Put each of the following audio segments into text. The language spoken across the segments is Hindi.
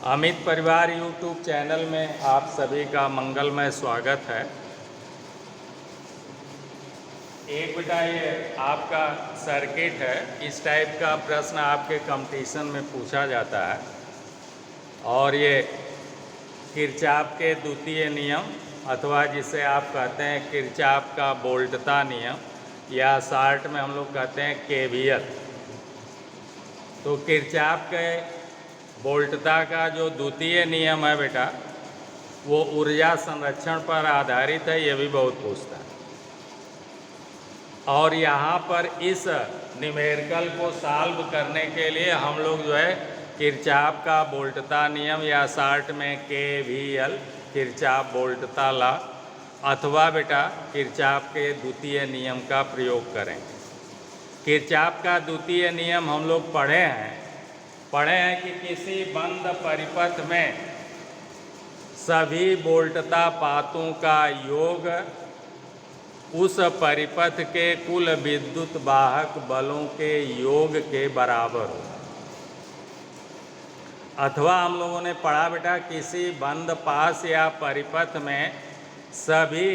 अमित परिवार यूट्यूब चैनल में आप सभी का मंगलमय स्वागत है। एक बेटा ये आपका सर्किट है, इस टाइप का प्रश्न आपके कंपटीशन में पूछा जाता है और ये किरचॉफ के द्वितीय नियम अथवा जिसे आप कहते हैं किरचॉफ का वोल्टता नियम या शॉर्ट में हम लोग कहते हैं केवीएल। तो किरचॉफ के वोल्टता का जो द्वितीय नियम है बेटा वो ऊर्जा संरक्षण पर आधारित है, ये भी बहुत पूछता है। और यहाँ पर इस न्यूमेरिकल को सॉल्व करने के लिए हम लोग जो है किरचॉफ का वोल्टता नियम या शॉर्ट में केवीएल किरचॉफ वोल्टता लॉ अथवा बेटा किरचॉफ के द्वितीय नियम का प्रयोग करेंगे। किरचॉफ का द्वितीय नियम हम लोग पढ़े हैं कि किसी बंद परिपथ में सभी वोल्टता पातों का योग उस परिपथ के कुल विद्युत वाहक बलों के योग के बराबर हो। अथवा हम लोगों ने पढ़ा बेटा किसी बंद पास या परिपथ में सभी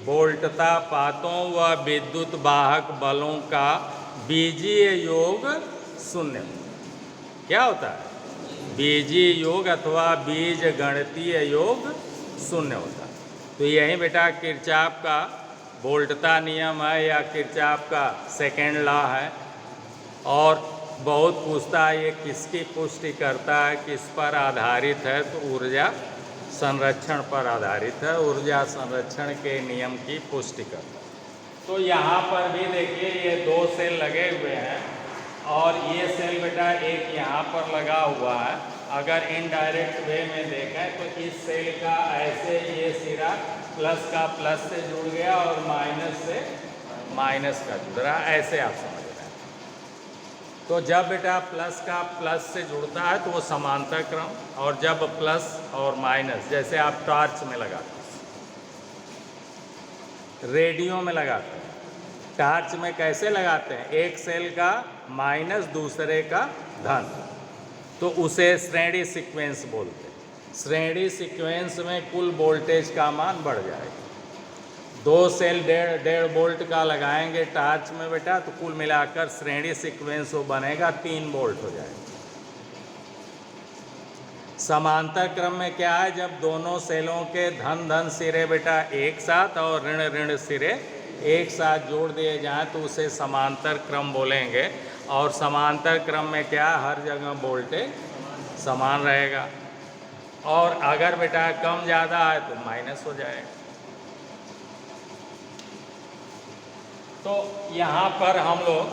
वोल्टता पातों व विद्युत वाहक बलों का बीजीय योग शून्य। क्या होता है? बीजीय योग अथवा बीज गणितीय योग शून्य होता है। तो यही बेटा किरचॉफ का वोल्टता नियम है या किरचॉफ का सेकेंड लॉ है। और बहुत पूछता है ये किसकी पुष्टि करता है, किस पर आधारित है? तो ऊर्जा संरक्षण पर आधारित है, ऊर्जा संरक्षण के नियम की पुष्टि करता है। तो यहाँ पर भी देखिए ये दो सेल लगे हुए हैं और ये सेल बेटा एक यहाँ पर लगा हुआ है। अगर इनडायरेक्ट वे में देखें तो इस सेल का ऐसे ये सिरा प्लस का प्लस से जुड़ गया और माइनस से माइनस का जुड़ रहा है, ऐसे आप समझ रहे हैं। तो जब बेटा प्लस का प्लस से जुड़ता है तो वो समांतर क्रम, और जब प्लस और माइनस जैसे आप टॉर्च में लगाते हैं, रेडियो में लगाते हैं, टॉर्च में कैसे लगाते हैं? एक सेल का माइनस दूसरे का धन, तो उसे श्रेणी सीक्वेंस बोलते हैं। श्रेणी सीक्वेंस में कुल वोल्टेज का मान बढ़ जाएगा। दो सेल डेढ़ वोल्ट का लगाएंगे टॉर्च में बेटा तो कुल मिलाकर श्रेणी सीक्वेंस वो बनेगा 3 वोल्ट हो जाएगा। समांतर क्रम में क्या है? जब दोनों सेलों के धन सिरे बेटा एक साथ और ऋण सिरे एक साथ जोड़ दिए जाएं तो उसे समांतर क्रम बोलेंगे। और समांतर क्रम में क्या, हर जगह वोल्टेज समान रहेगा। और अगर बेटा कम ज़्यादा है तो माइनस हो जाएगा। तो यहाँ पर हम लोग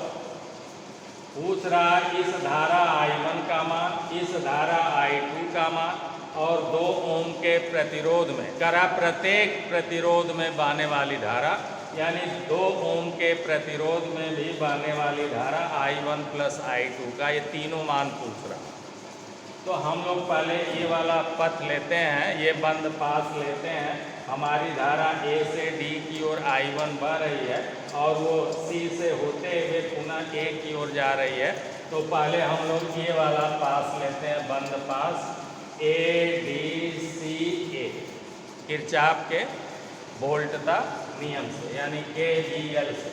पूछ रहा है इस धारा I1 का मान, इस धारा I2 का मान और 2 ओम के प्रतिरोध में करा प्रत्येक प्रतिरोध में बहने वाली धारा, यानी 2 ओम के प्रतिरोध में भी बहने वाली धारा I1 प्लस I2 का, ये तीनों मान पूछ रहा। तो हम लोग पहले ये वाला पथ लेते हैं, ये बंद पास लेते हैं। हमारी धारा A से D की ओर I1 बह रही है और वो C से होते हुए पुनः A की ओर जा रही है। तो पहले हम लोग ये वाला पास लेते हैं, बंद पास ADCA किरचॉफ के वोल्टता नियम से, यानी KVL से।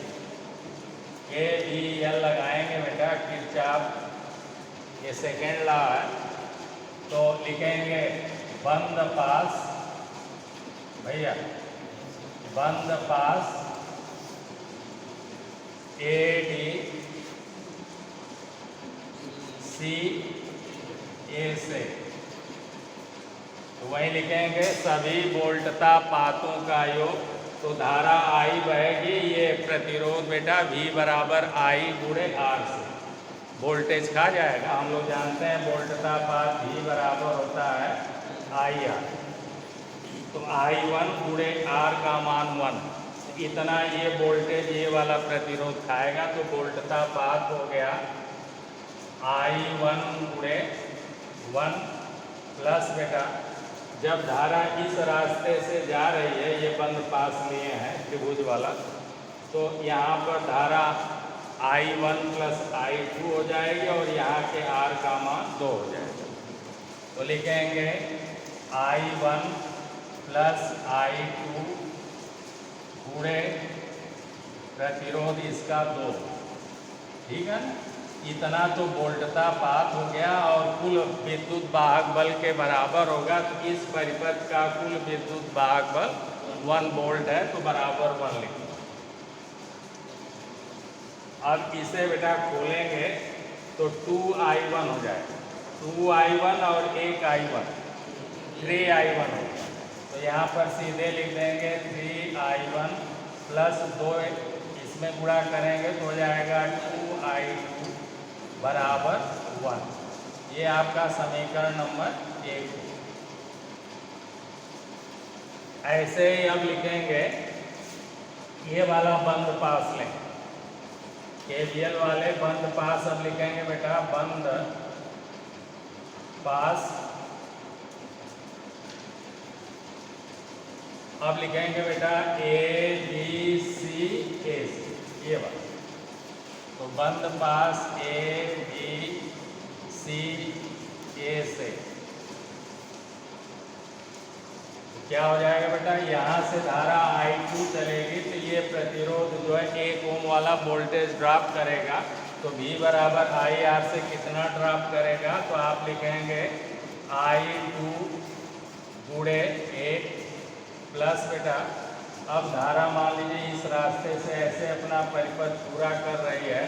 KVL लगाएंगे बेटा किरचॉफ, ये सेकेंड लॉ है। तो लिखेंगे बंद पास भैया, बंद पास ADCA से। तो वही लिखेंगे सभी वोल्टता पातों का योग। तो धारा I बहेगी, ये प्रतिरोध बेटा V बराबर I गुणे R से वोल्टेज खा जाएगा। हम लोग जानते हैं वोल्टता पात V बराबर होता है IR। तो I1 गुणे R का मान 1, इतना ये वोल्टेज ये वाला प्रतिरोध खाएगा। तो वोल्टता पात हो गया I1 गुणे 1 प्लस बेटा जब धारा इस रास्ते से जा रही है, ये बंद पास लिए हैं त्रिभुज वाला, तो यहाँ पर धारा I1 प्लस I2 हो जाएगी और यहाँ के R का मान 2 हो जाएगा। तो लिखेंगे I1 प्लस I2 गुणे प्रतिरोध इसका 2। ठीक है ना, इतना तो वोल्टता पात हो गया और कुल विद्युत वाहक बल के बराबर होगा। तो इस परिपथ का कुल विद्युत वाहक बल 1 वोल्ट है, तो बराबर 1 लिखेंगे। अब इसे बेटा खोलेंगे तो 2I1 हो जाएगा, 2I1 और 1I1 3I1 होगा। तो यहाँ पर सीधे लिख देंगे 3I1 प्लस 2 इसमें गुणा करेंगे तो हो जाएगा 2I2 बराबर 1। ये आपका समीकरण नंबर 1। ऐसे ही अब लिखेंगे ये वाला बंद पास लेंगे, KVL वाले बंद पास अब लिखेंगे बेटा बंद पास। अब लिखेंगे बेटा ABC ये बात। तो बंद पास ABC से तो क्या हो जाएगा बेटा, यहाँ से धारा I2 चलेगी तो ये प्रतिरोध जो है 1 ओम वाला वोल्टेज ड्रॉप करेगा। तो V बराबर IR से कितना ड्रॉप करेगा, तो आप लिखेंगे I2 गुणे 1 प्लस बेटा अब धारा मान लीजिए इस रास्ते से ऐसे अपना परिपथ पूरा कर रही है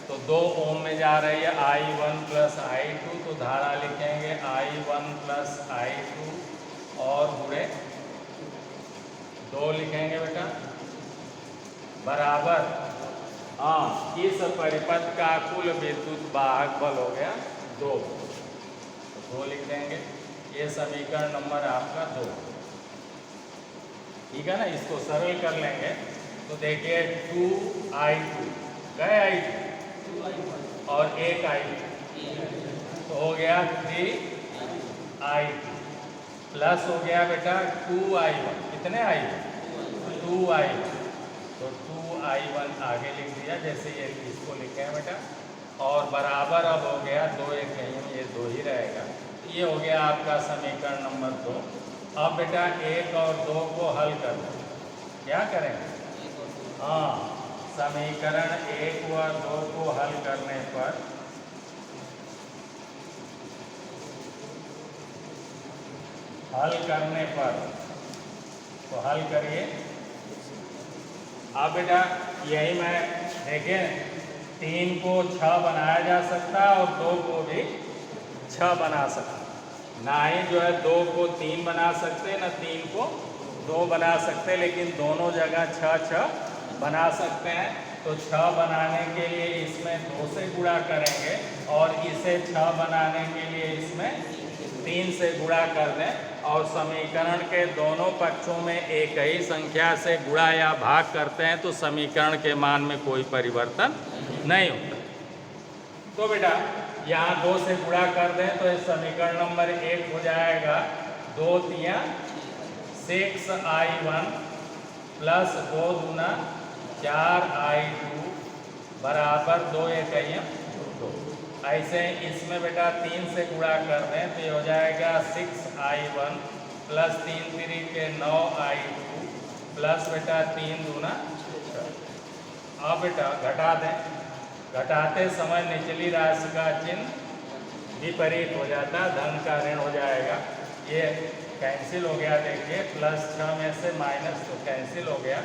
तो 2 ओम में जा रही है I1 प्लस I2। तो धारा लिखेंगे I1 प्लस I2 और गुणे 2 लिखेंगे बेटा बराबर इस परिपथ का कुल विद्युत वाहक बल हो गया 2। तो 2 लिख देंगे। ये समीकरण नंबर आपका 2। ठीक है ना, इसको सरल कर लेंगे तो देखिए 2I2 गए I2 और 1I2 तो हो गया 3I2 प्लस हो गया बेटा 2I1। कितने I1? 2I1। तो 2I1 आगे लिख दिया जैसे ये इसको लिखे हैं बेटा और बराबर अब हो गया 2 1 कहीं ये 2 ही रहेगा। ये हो गया आपका समीकरण नंबर 2। अब बेटा 1 और 2 को हल कर दो। क्या करेंगे? समीकरण 1 व 2 को हल करने पर तो हल करिए। अब बेटा यही मैं देखें 3 को 6 बनाया जा सकता है और 2 को भी 6 बना सकता। ना ही जो है 2 को 3 बना सकते ना 3 को 2 बना सकते, लेकिन दोनों जगह 6 बना सकते हैं। तो 6 बनाने के लिए इसमें 2 से गुणा करेंगे और इसे 6 बनाने के लिए इसमें 3 से गुणा कर दें और समीकरण के दोनों पक्षों में एक ही संख्या से गुणा या भाग करते हैं तो समीकरण के मान में कोई परिवर्तन नहीं होता। तो बेटा यहाँ 2 से गुणा कर दें तो इस समीकरण नंबर 1 हो जाएगा 2 तिया 6I1 प्लस 2 दूना 4I2 बराबर 2 1 2। ऐसे इसमें बेटा 3 से गुणा कर दें तो ये हो जाएगा 6I1 प्लस 3 3 के 9I2 प्लस बेटा 3 दूना 6। अब बेटा घटा दें, घटाते समय निचली राशि का चिन्ह विपरीत हो जाता, धन का ऋण हो जाएगा। ये कैंसिल हो गया, देखिए प्लस 6 में से माइनस तो कैंसिल हो गया।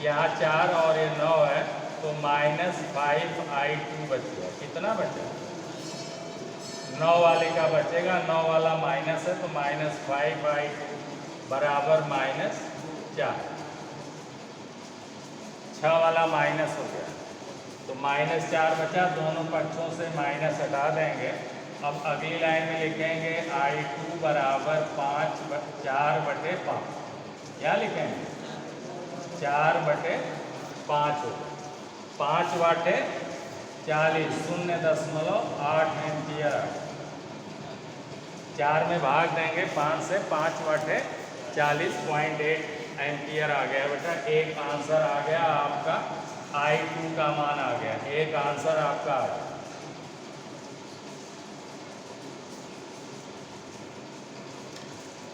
यहाँ 4 और ये 9 है तो -5I2 बच गया। कितना बचा? 9 वाले का बचेगा, 9 वाला माइनस है तो -5I2 बराबर -4। 6 वाला माइनस हो गया तो -4 बचा, दोनों पक्षों से माइनस हटा देंगे। अब अगली लाइन में लिखेंगे I2 बराबर 4/5। क्या लिखेंगे? 4/5 हो। 5 वाटे 40 0.8 एम्पियर। 4 में भाग देंगे 5 से, 5 वाटे 40.8 एम्पियर आ गया बेटा। एक आंसर आ गया आपका, I2 का मान आ गया, एक आंसर आपका आ गया।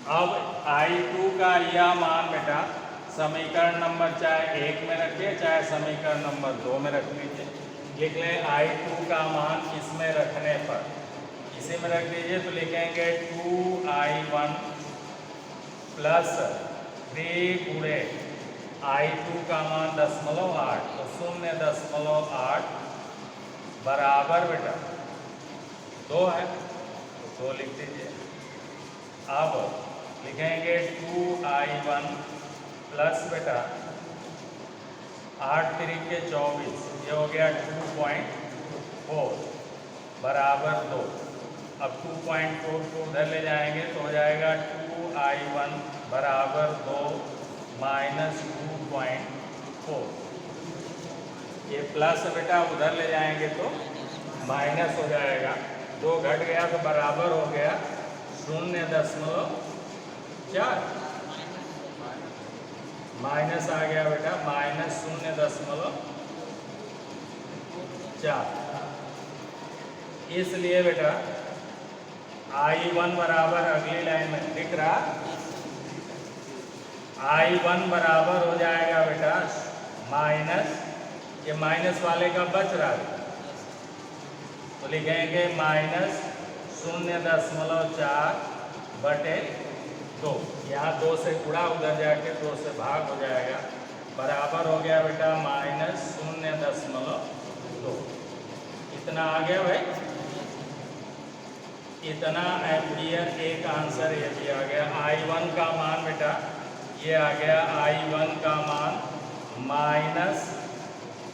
अब I2 का यह मान बेटा समीकरण नंबर चाहे 1 में रखिए चाहे समीकरण नंबर 2 में रख लीजिए। लिख लें I2 का मान इसमें रखने पर, इसी में रख दीजिए तो लिखेंगे 2I1 प्लस 3 गुणे I2 का मान 0.8 तो 0.8 बराबर बेटा 2 है तो 2 लिख दीजिए। अब लिखेंगे 2I1 प्लस बेटा 8 3 24 ये हो गया 2.4 बराबर 2। अब 2.4 को उधर ले जाएंगे तो हो जाएगा 2I1 बराबर 2 माइनस 2.4। ये प्लस बेटा उधर ले जाएंगे तो माइनस हो जाएगा, 2 घट गया तो बराबर हो गया 0.4 माइनस आ गया बेटा माइनस 0.4। इसलिए बेटा I1 बराबर अगली लाइन में दिख रहा, I1 बराबर हो जाएगा बेटा माइनस, ये माइनस वाले का बच रहा है तो लिखेंगे माइनस 0.4 बटे 2। यहाँ 2 से गुणा उधर जाके 2 से भाग हो जाएगा, बराबर हो गया बेटा माइनस 0.2। इतना आ गया भाई, इतना एम्पियर एक आंसर ये दिया गया। I1 का मान बेटा ये आ गया, I1 का मान माइनस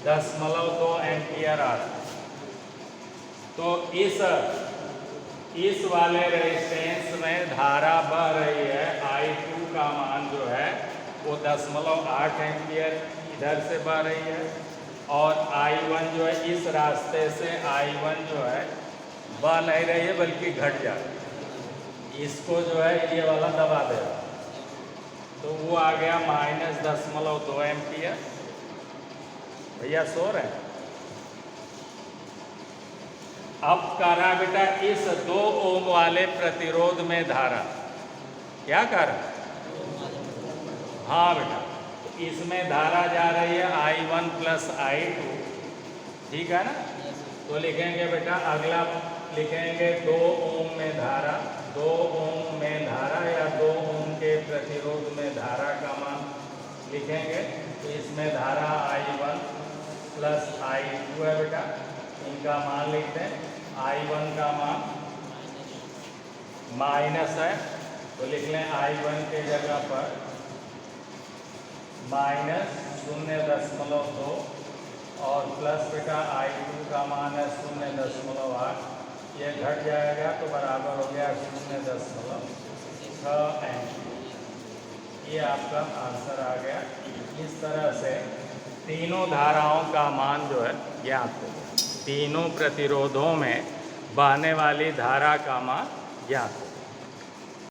0.2 एम्पियर आ रहा। तो इस वाले रेजिस्टेंस में धारा बह रही है, I2 का मान जो है वो 0.8 एम्पियर इधर से बह रही है और I1 जो है इस रास्ते से I1 जो है बह नहीं रही है बल्कि घट जा रही है। इसको जो है ये वाला दबा देगा तो वो आ गया माइनस 0.2 एम्पियर। भैया सो रहे हैं। अब करा बेटा इस 2 ओम वाले प्रतिरोध में धारा क्या कर, हाँ बेटा तो इसमें धारा जा रही है I1 प्लस I2, ठीक है ना। तो लिखेंगे बेटा अगला लिखेंगे 2 ओम में धारा, 2 ओम में धारा या 2 ओम के प्रतिरोध में धारा का मान लिखेंगे। तो इसमें धारा I1 प्लस I2 है बेटा, इनका मान लिखते हैं। I1 का मान माइनस है तो लिख लें I1 के जगह पर माइनस 0.2 और प्लस बेटा I2 का मान है 0.8, ये घट जाएगा तो बराबर हो गया 0.6 एम्पियर। ये आपका आंसर आ गया। इस तरह से तीनों धाराओं का मान जो है ज्ञात हो गया, तीनों प्रतिरोधों में बहने वाली धारा का मान ज्ञात हो।